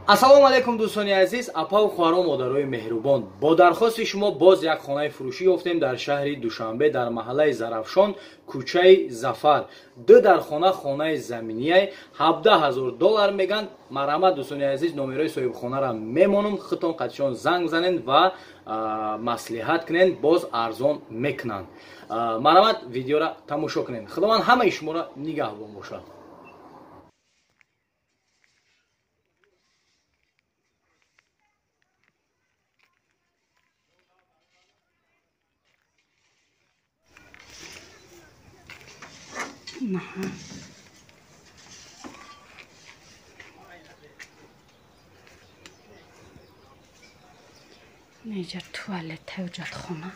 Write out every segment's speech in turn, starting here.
ассалому алайкум дӯстони азиз, апа ва хуҳаро модарои меҳрубон, бо дархости шумо боз як хонаи фурӯшӣ ёфтем дар шаҳри Душанбе дар маҳаллаи Зарафшон, кӯчаи Зафар. ду дар хона хонаи заминияй $17,000 меган. марҳамат дӯстони азиз, номерои соҳибхонара мемонам, хитон қатишон занг занен ва маслиҳат кунен, боз арзон мекунанд. марҳамат, видеора тамошо кунен. худованд ҳамаи шуморо нигаҳбон бошад. اینجا توالت و جاتخانه.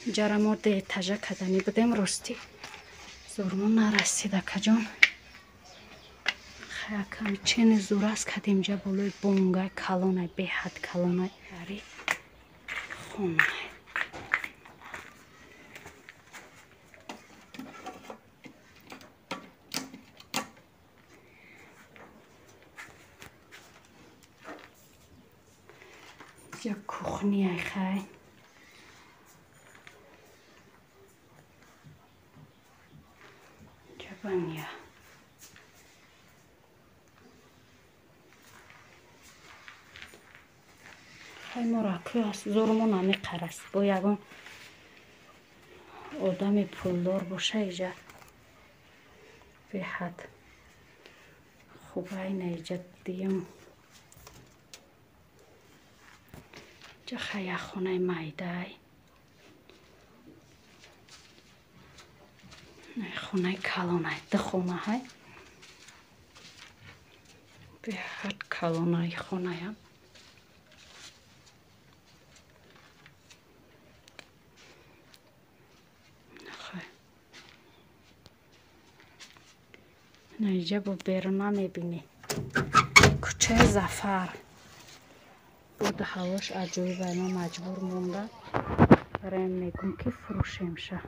اینجا را ما ده تاجا کدانی بودیم راستی زورمون نرسیده کجان خیلی چین زور است که اینجا بلوی بونگای کلانه به حد کلانه هری خونه یا کوخنی ای خیلی جبانیا خیلی مراکل است زورمون همی قرست با یکون آدم پولدار باشه ایجا به حد خوبه این ایجا دیم جا خیلی خونه مایده خونه کلانه ده خونه های به حد کلانه خونه هم اینجا با بیرون میبینی کوچه زفر بود هواش عجیبه ما مجبور مونده برای میگم که فروشیم شه.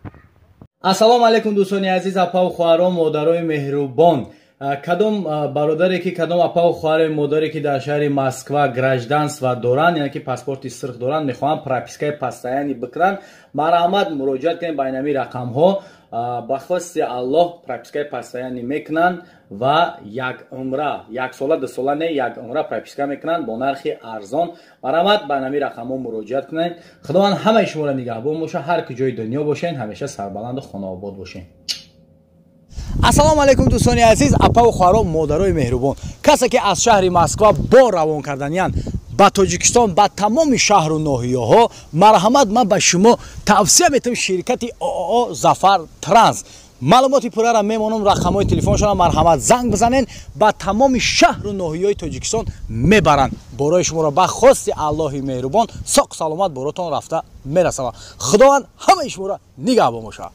ассалому алайкум дӯстони азиз, апа ва хуҳаро модарои меҳрубон, кадом бародаре ки кадом апа ва хуҳари модаре ки дар шаҳри Москва гражданство доранд, яъне ки паспорти сирх доранд, мехоҳанд пропискаи постоянӣ бикунанд, марҳамат муроҷиат кунед ба инами рақамҳо. ба хости Аллоҳ пропискаи постоянӣ мекунанд ва як умра, як сола ду сола не, як умра прописка мекунанд бо нархи арзон. марҳамат ба инами рақамҳо муроҷиат кунед. худованд ҳамаи шуморо нигаҳбон бошад. ҳар куҷои дунё бошен, ҳамеша сарбаланду хонаобод бошен. ассалому алайкум дӯстони азиз, апа ва хуҳаро модарои меҳрубон, касе ки аз шаҳри Москва бо равон карданиянд ба Тоҷикистон, ба тамоми шаҳру ноҳияҳо, марҳамат, ман ба шумо тавсия метавам ширкати ООО Зафар Транс. маълумоти пуррара мемонам, рақамҳои телефоншона марҳамат занг бизанен, ба тамоми шаҳру ноҳияҳои Тоҷикистон мебаранд. борои шуморо ба хости Аллоҳи меҳрубон соқ саломат боротон рафта мерасавад. худованд ҳамаи шуморо нигаҳбон бошад.